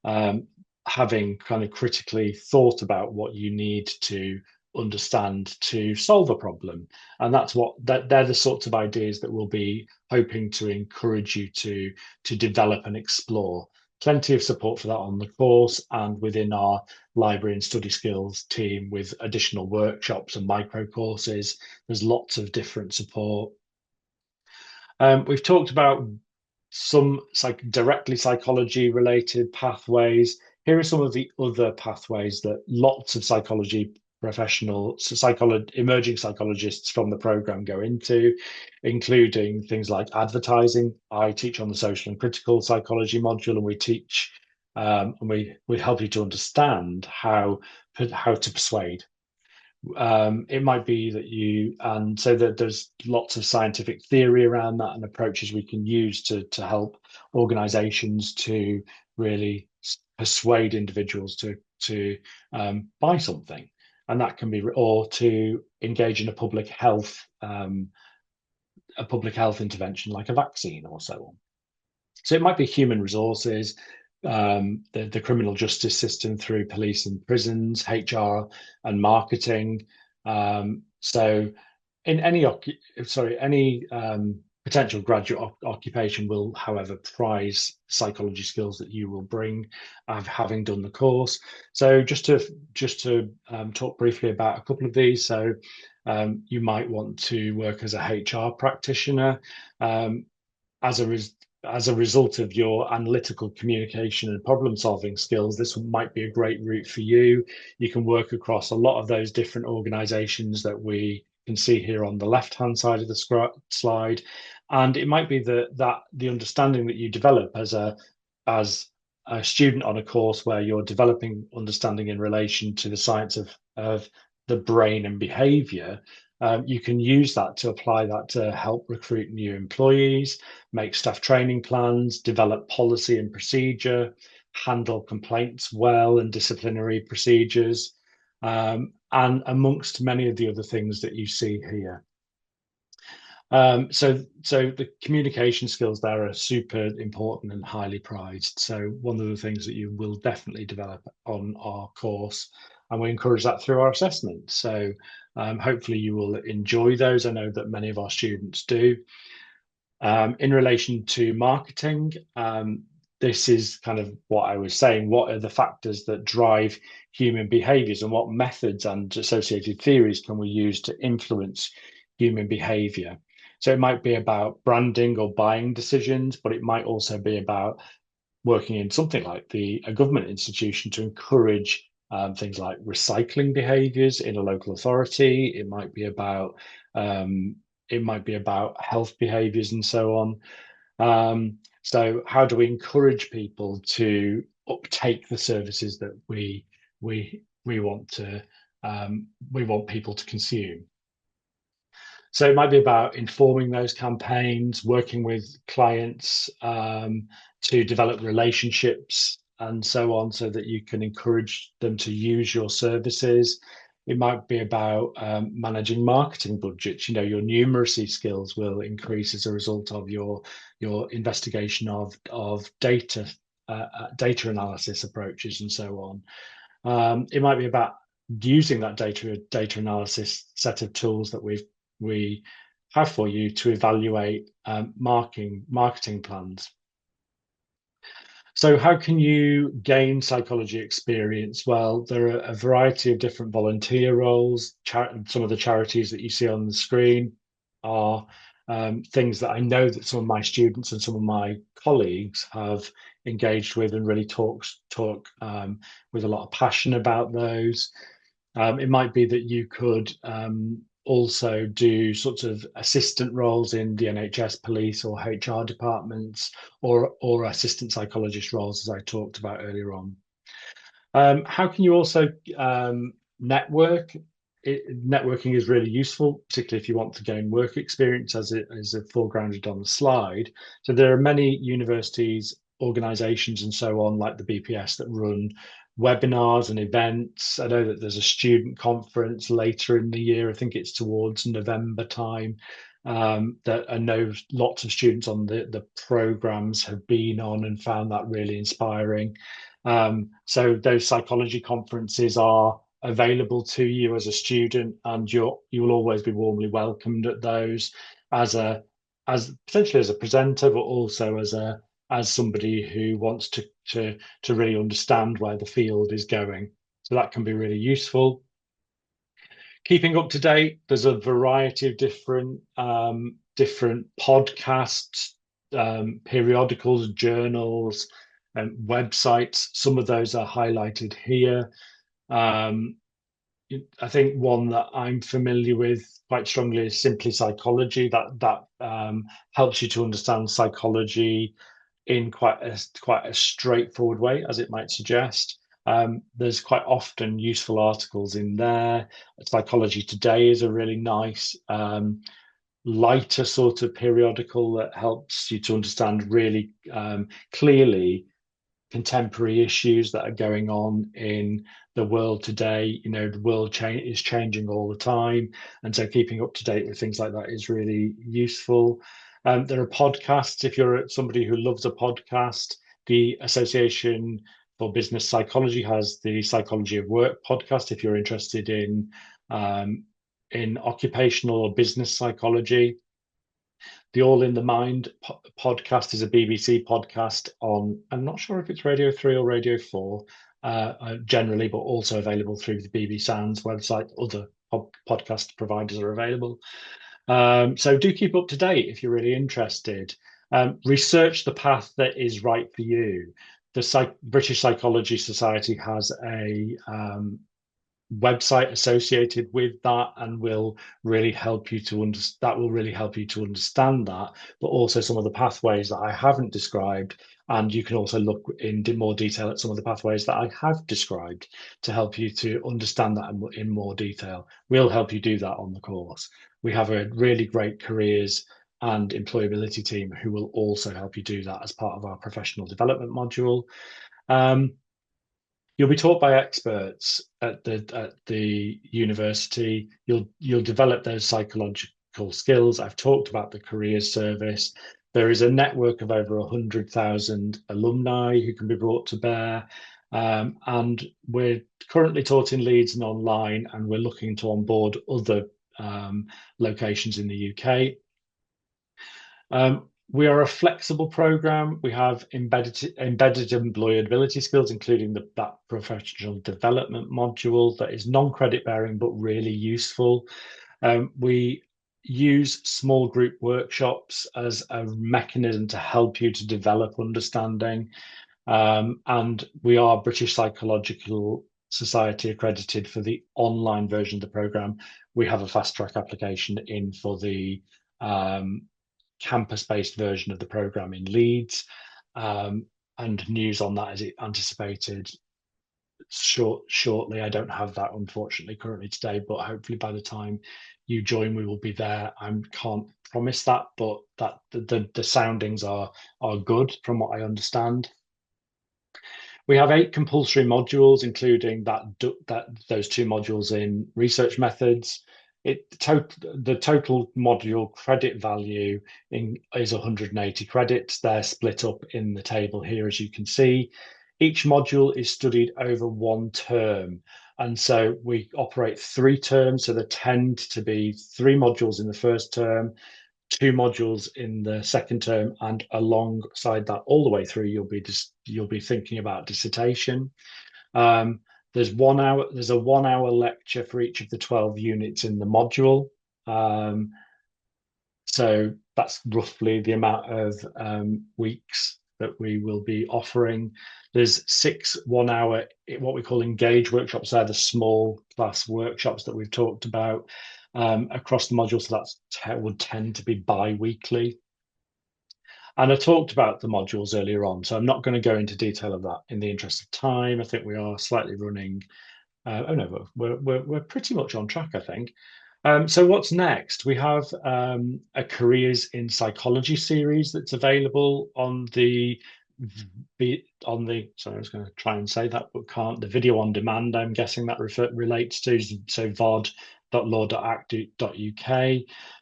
Having kind of critically thought about what you need to understand to solve a problem. And they're the sorts of ideas that we'll be hoping to encourage you to develop and explore. Plenty of support for that on the course and within our library and study skills team with additional workshops and micro courses. There's lots of different support. We've talked about some directly psychology related pathways. Here are some of the other pathways that lots of psychology professional emerging psychologists from the program go into, including things like advertising. I teach on the social and critical psychology module, and we teach and we help you to understand how to persuade. It might be that and so that there's lots of scientific theory around that and approaches we can use to help organizations to really persuade individuals to buy something. And that can be, or to engage in a public health intervention like a vaccine or so on. So it might be human resources, the criminal justice system through police and prisons, HR and marketing. So in any potential graduate occupation will, however, prize psychology skills that you will bring of having done the course. So just to talk briefly about a couple of these. So you might want to work as a HR practitioner. Um, as a res as a result of your analytical communication and problem solving skills, this might be a great route for you. You can work across a lot of those different organizations that we can see here on the left hand side of the slide. And it might be that the understanding that you develop as a student on a course where you're developing understanding in relation to the science of the brain and behavior, you can use that to apply that to help recruit new employees, make staff training plans, develop policy and procedure, handle complaints well and disciplinary procedures, and amongst many of the other things that you see here. So the communication skills there are super important and highly prized. So one of the things that you will definitely develop on our course, and we encourage that through our assessment. So hopefully you will enjoy those. I know that many of our students do. In relation to marketing, this is kind of what I was saying. What are the factors that drive human behaviors, and what methods and associated theories can we use to influence human behavior? So it might be about branding or buying decisions, but it might also be about working in something like a government institution to encourage things like recycling behaviors in a local authority. Um, it might be about health behaviors and so on. So how do we encourage people to uptake the services that we want to we want people to consume? So it might be about informing those campaigns, working with clients to develop relationships and so on, so that you can encourage them to use your services. It might be about managing marketing budgets. You know, your numeracy skills will increase as a result of your investigation of data analysis approaches and so on. It might be about using that data analysis set of tools that we have for you to evaluate marketing plans. So how can you gain psychology experience? Well, there are a variety of different volunteer roles. Some of the charities that you see on the screen are things that I know that some of my students and some of my colleagues have engaged with and really talk with a lot of passion about those. It might be that you could also do sorts of assistant roles in the NHS, police, or HR departments, or assistant psychologist roles, as I talked about earlier on. How can you also network? Networking is really useful, particularly if you want to gain work experience, as it is foregrounded on the slide. So there are many universities, organizations, and so on, like the BPS, that run webinars and events. I know that there's a student conference later in the year. I think it's towards November time. That I know lots of students on the programs have been on and found that really inspiring. So those psychology conferences are available to you as a student, and you will always be warmly welcomed at those as potentially as a presenter, but also as somebody who wants to really understand where the field is going. So that can be really useful. Keeping up to date, there's a variety of different podcasts, periodicals, journals, and websites. Some of those are highlighted here. Um, I think one that I'm familiar with quite strongly is Simply Psychology. That helps you to understand psychology in quite a straightforward way, as it might suggest. There's quite often useful articles in there. Psychology Today is a really nice, lighter sort of periodical that helps you to understand really clearly contemporary issues that are going on in the world today. You know, the world is changing all the time, and so keeping up to date with things like that is really useful. There are podcasts. If you're somebody who loves a podcast, the Association for Business Psychology has the Psychology of Work podcast. If you're interested in occupational or business psychology, the All in the Mind podcast is a BBC podcast on, I'm not sure if it's Radio 3 or Radio 4, generally, but also available through the BBC Sounds website. Other podcast providers are available. So do keep up to date if you're really interested. Research the path that is right for you. The British Psychology Society has a website associated with that and will really help you to understand that will really help you to understand that, but also some of the pathways that I haven't described. And you can also look in more detail at some of the pathways that I have described to help you to understand that in more detail. We'll help you do that on the course. We have a really great careers and employability team who will also help you do that as part of our professional development module. Um, You'll be taught by experts at the university. You'll develop those psychological skills. I've talked about the careers service. There is a network of over 100,000 alumni who can be brought to bear. And we're currently taught in Leeds and online, and we're looking to onboard other locations in the UK. We are a flexible program. We have embedded employability skills, including that professional development module that is non-credit bearing but really useful. We use small group workshops as a mechanism to help you to develop understanding. And we are British Psychological Society accredited for the online version of the program. We have a fast track application in for the campus-based version of the program in Leeds, and news on that is anticipated shortly. I don't have that unfortunately currently today, but hopefully by the time you join, we will be there. I can't promise that, but that the soundings are good from what I understand. We have 8 compulsory modules, including those 2 modules in research methods. The total module credit value is 180 credits. They're split up in the table here, as you can see. Each module is studied over 1 term. And so we operate 3 terms. So there tend to be 3 modules in the first term, 2 modules in the second term, and alongside that, all the way through, you'll be thinking about dissertation. There's a 1 hour lecture for each of the 12 units in the module. So that's roughly the amount of weeks that we will be offering. There's 6 1 hour, what we call engage workshops. They're the small class workshops that we've talked about across the module. So that would tend to be bi-weekly. And I talked about the modules earlier on, so I'm not going to go into detail of that in the interest of time. I think we are slightly running. Oh no, we're pretty much on track, I think. So what's next? We have a careers in psychology series that's available on the sorry, I was going to try and say that but can't. The video on demand, I'm guessing that relates to, so vod.law.act.uk.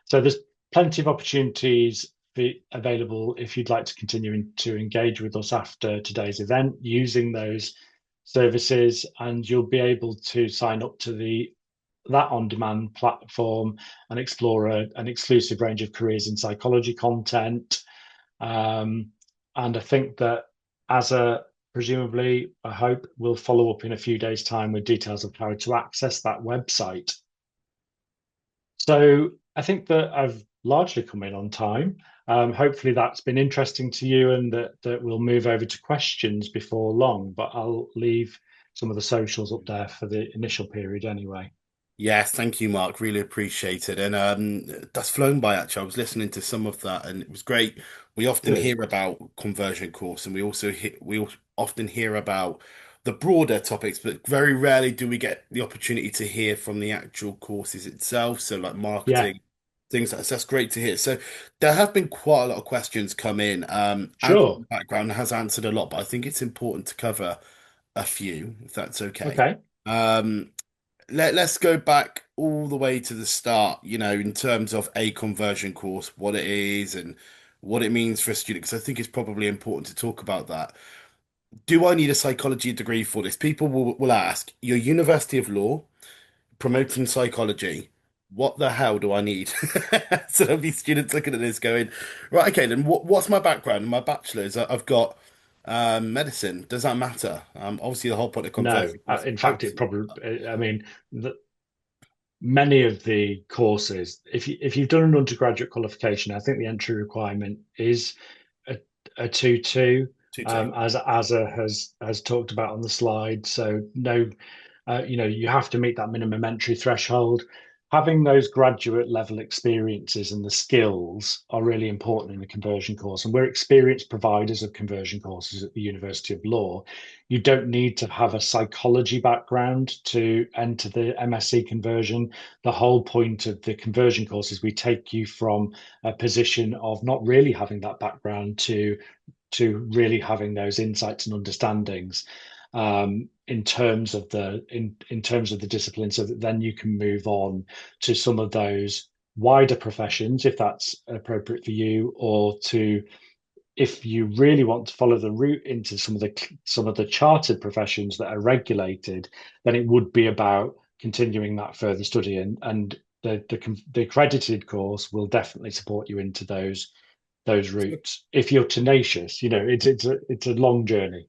So there's plenty of opportunities available if you'd like to continue to engage with us after today's event using those services, and you'll be able to sign up to that on-demand platform and explore an exclusive range of careers in psychology content. And I think that presumably, I hope we'll follow up in a few days' time with details of how to access that website. So I think that I've largely come in on time. Hopefully that's been interesting to you, and that we'll move over to questions before long, but I'll leave some of the socials up there for the initial period anyway. Yes, thank you, Mark. Really appreciate it. And that's flown by actually. I was listening to some of that and it was great. We often Good. hear about conversion course and often hear about the broader topics, but very rarely do we get the opportunity to hear from the actual courses itself. So like Yeah, marketing, things like that. So that's great to hear. So there have been quite a lot of questions come in. Anthony's sure. background has answered a lot, but I think it's important to cover a few, if that's okay. Okay. Um, let's go back all the way to the start, in terms of a conversion course, what it is and what it means for a student, because I think it's probably important to talk about that. Do I need a psychology degree for this? People will ask, your University of Law promoting psychology, what the hell do I need? So there'll be students looking at this going, right, okay, then what's my background? My bachelor's, I've got medicine. Does that matter? Obviously, the whole point of No, conversion course in is fact, it absolutely. probably, I mean, the, many of the courses, if you've done an undergraduate qualification, I think the entry requirement is a, a 2-2, Two, two. as has talked about on the slide. So no, you have to meet that minimum entry threshold. Having those graduate level experiences and the skills are really important in the conversion course. And we're experienced providers of conversion courses at the University of Law. You don't need to have a psychology background to enter the MSc conversion. The whole point of the conversion course is we take you from a position of not really having that background to really having those insights and understandings in terms of in terms of the discipline, so that then you can move on to some of those wider professions if that's appropriate for you, or to if you really want to follow the route into some of the chartered professions that are regulated, then it would be about continuing that further study, and the accredited course will definitely support you into those routes if you're tenacious. It's a long journey.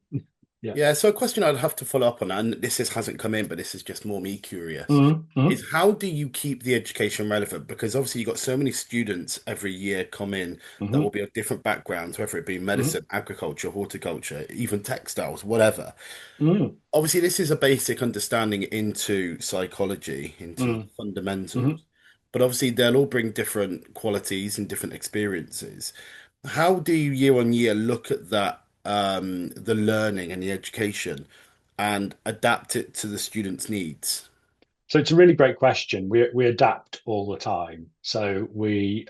Yeah. Yeah, so a question I'd have to follow up on, and hasn't come in, but this is just more me curious, Mm-hmm. is how do you keep the education relevant? Because obviously you've got so many students every year come in that will Mm-hmm. be of different backgrounds, whether it be Mm-hmm. medicine, agriculture, horticulture, even textiles, whatever. Mm-hmm. Obviously, this is a basic understanding into psychology, into the Mm-hmm. fundamentals, but obviously they'll all bring different qualities and different experiences. How do you year on year look at that, the learning and the education and adapt it to the students' needs? So it's a really great question. We adapt all the time. So we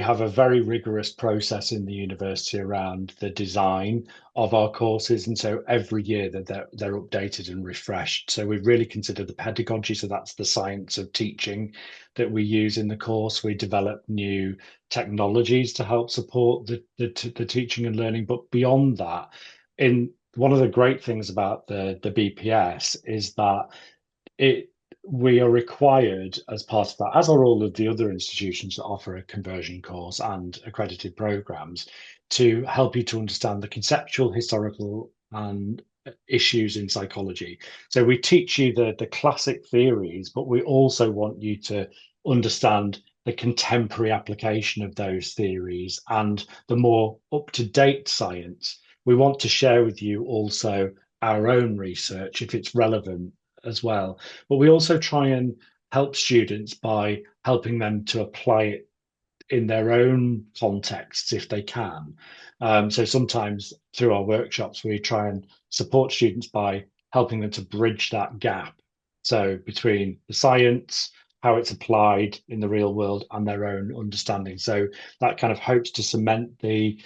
have a very rigorous process in the university around the design of our courses, and so every year that they're updated and refreshed. So we really consider the pedagogy. So that's the science of teaching that we use in the course. We develop new technologies to help support the teaching and learning. But beyond that, in one of the great things about the BPS is that it we are required as part of that, as are all of the other institutions that offer a conversion course and accredited programs, to help you to understand the conceptual, historical, and issues in psychology. So we teach you the classic theories, but we also want you to understand the contemporary application of those theories and the more up-to-date science. We want to share with you also our own research if it's relevant as well. But we also try and help students by helping them to apply it in their own contexts if they can. So sometimes through our workshops, we try and support students by helping them to bridge that gap. So between the science, how it's applied in the real world, and their own understanding. So that kind of hopes to cement the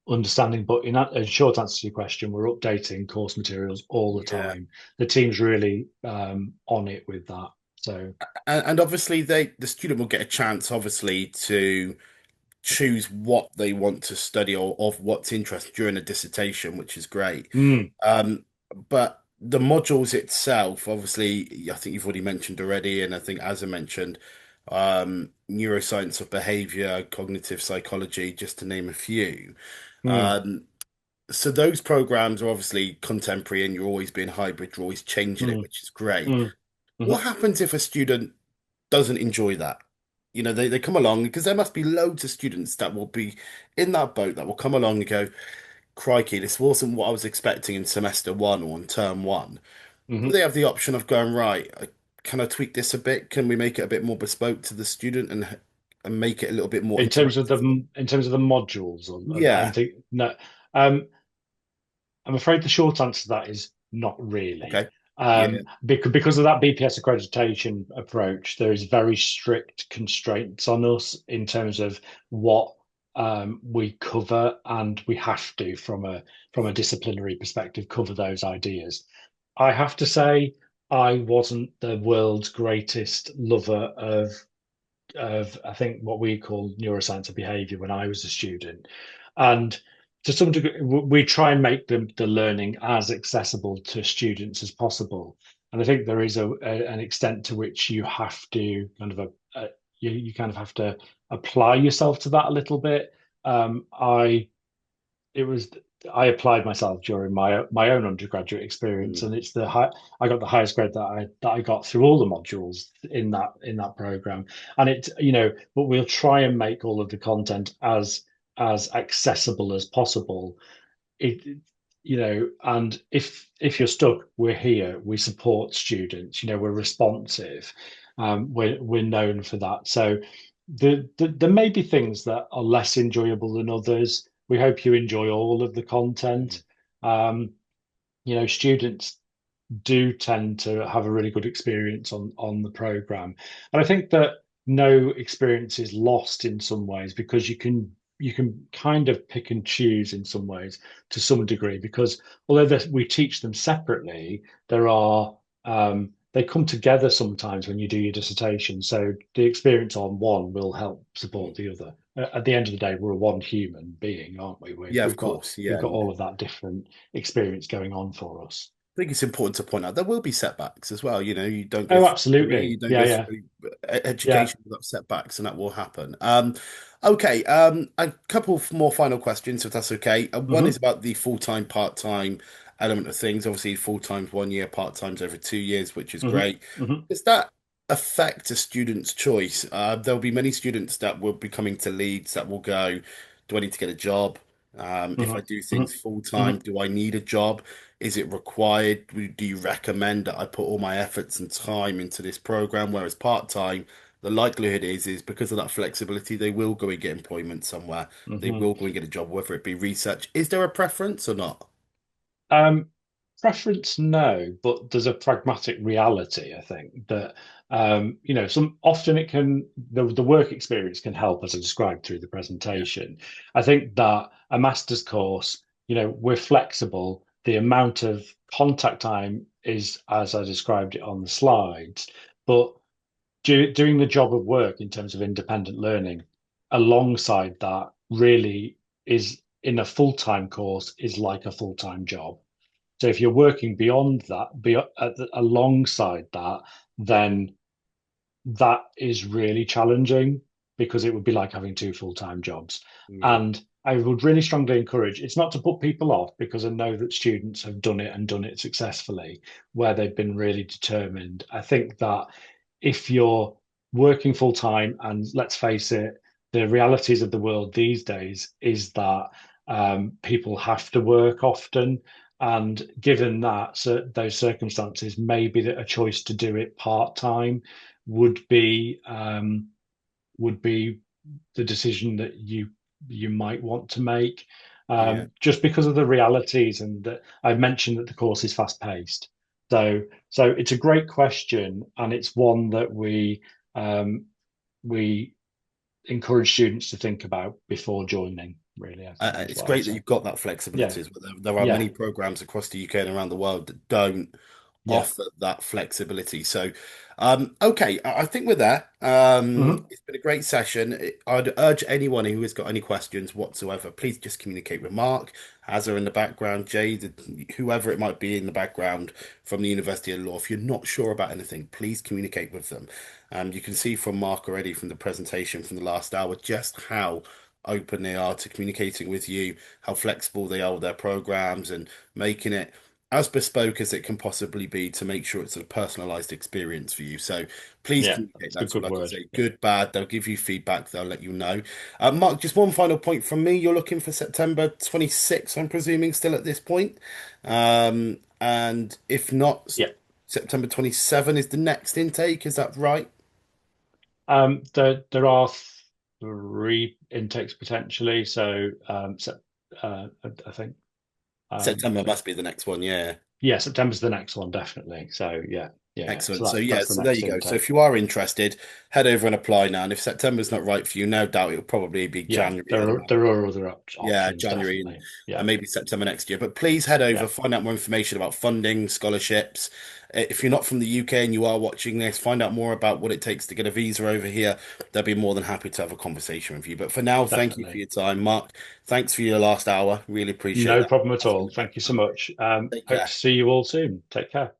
understanding. But in a short answer to your question, we're updating course materials all the Yeah. time. The team's really on it with that. So, And obviously the student will get a chance, obviously, to choose what they want to study or of what's interest during a dissertation, which is great. mm, Um, but the modules itself, obviously, I think you've already mentioned already, and I think as I mentioned, neuroscience of behavior, cognitive psychology, just to name a few. mm, Um, so those programs are obviously contemporary, and you're always being hybrid, you're always changing it, mm, which is great. mm, What mhm. happens if a student doesn't enjoy that? They come along because there must be loads of students that will be in that boat that will come along and go, crikey, this wasn't what I was expecting in semester one or in term one. do hmm they have the option of going, right, can I tweak this a bit? Can we make it a bit more bespoke to the student and make it a little bit more In terms of interactive? the modules, I'm Yeah. thinking no. Um, I'm afraid the short answer to that is not really. Okay. Yeah. Because of that BPS accreditation approach, there is very strict constraints on us in terms of what we cover, and we have to, from a disciplinary perspective, cover those ideas. I have to say, I wasn't the world's greatest lover of I think what we call neuroscience of behavior when I was a student. And to some degree, we try and make the learning as accessible to students as possible. And I think there is an extent to which you have to you kind of have to apply yourself to that a little bit. I it was I applied myself during my own undergraduate experience, Mm, and it's the high I got the highest grade that I got through all the modules in that program. And but we'll try and make all of the content as accessible as possible. And if you're stuck, we're here. We support students. We're responsive. We're known for that. So there may be things that are less enjoyable than others. We hope you enjoy all of the mm, content. Um, Students do tend to have a really good experience on the program. And I think that no experience is lost in some ways, because you can kind of pick and choose in some ways to some degree, because although we teach them separately, they come together sometimes when you do your dissertation. So the experience on one will help support mm. the other. At the end of the day, we're a one human being, aren't we? Yeah, of We've got course. we've Yeah. got all of that different experience going on for us. I think it's important to point out there will be setbacks as well. You don't go Oh, through a degree, you absolutely. don't Yeah, go yeah, through yeah. education without setbacks, and that will happen. Okay, a couple more final questions, if that's okay. One is hmm about the full-time, part-time element of things. Obviously, full-time's 1 year, part-time's over 2 years, which is hmm great. hmm Does that affect a student's choice? There'll be many students that will be coming to Leeds that will go, do I need to get a job? If hmm I do hmm things full-time, hmm do I need a job? Is it required? Do you recommend that I put all my efforts and time into this program? Whereas part-time, the likelihood is because of that flexibility, they will go and get employment somewhere. They hmm will go and get a job, whether it be research. Is there a preference or not? Um, Preference, no, but there's a pragmatic reality, I think, that some often the work experience can help, as I described through the Yeah. presentation. I think that a master's course, we're flexible. The amount of contact time is as I described it on the slides, but doing the job of work in terms of independent learning alongside that really is in a full-time course is like a full-time job. So if you're working beyond that, alongside that, then that is really challenging, because it would be like having two full-time jobs. Yeah. And I would really strongly encourage, it's not to put people off, because I know that students have done it and done it successfully where they've been really determined. I think that if you're working full time, and let's face it, the realities of the world these days is that people have to work often. And given that, so those circumstances, maybe that a choice to do it part time would be um, would be the decision that you might want to make, Yeah. just because of the realities. And that I mentioned that the course is fast paced. So it's a great question, and it's one that um, we encourage students to think about before joining. Really, I think is It's what I would great that say. you've got that Yeah, flexibility as well. There are yeah, many programs across the UK and around the world that don't yeah. offer that flexibility. So, okay, I think we're there. hmm It's been a great session. I'd urge anyone who has got any questions whatsoever, please just communicate with Mark, Hazza in the background, Jade, whoever it might be in the background from the University of Law. If you're not sure about anything, please communicate with them. You can see from Mark already from the presentation from the last hour just how open they are to communicating with you, how flexible they are with their programs and making it. as bespoke as it can possibly be to make sure it's a personalized experience for you. So please Yeah, communicate that's a that to, good like I word. say, Yeah. good, bad. They'll give you feedback. They'll let you know. Mark, just one final point from me. You're looking for September 26th, I'm presuming, still at this point. And if not, Yeah. September 27 is the next intake. Is that right? There are three intakes potentially. I think September must be the next one. Yeah. yeah, September's the next one, definitely. So yeah, yeah. So Excellent. So yeah, that's the so there next you go. So intake. if you are interested, head over and apply now. And if September's not right for you, no doubt it'll probably be Yeah, January. there are other Yeah, options, January definitely. Yeah, and maybe September next year. But please head yeah, over, find out more information about funding, scholarships. If you're not from the UK and you are watching this, find out more about what it takes to get a visa over here. They'll be more than happy to have a conversation with you. But for now, thank you for definitely. your time, Mark. Thanks for your last hour. Really appreciate No that. problem at That's been all. Thank you so fantastic. much. Take Hope to care. see you all soon. Take care.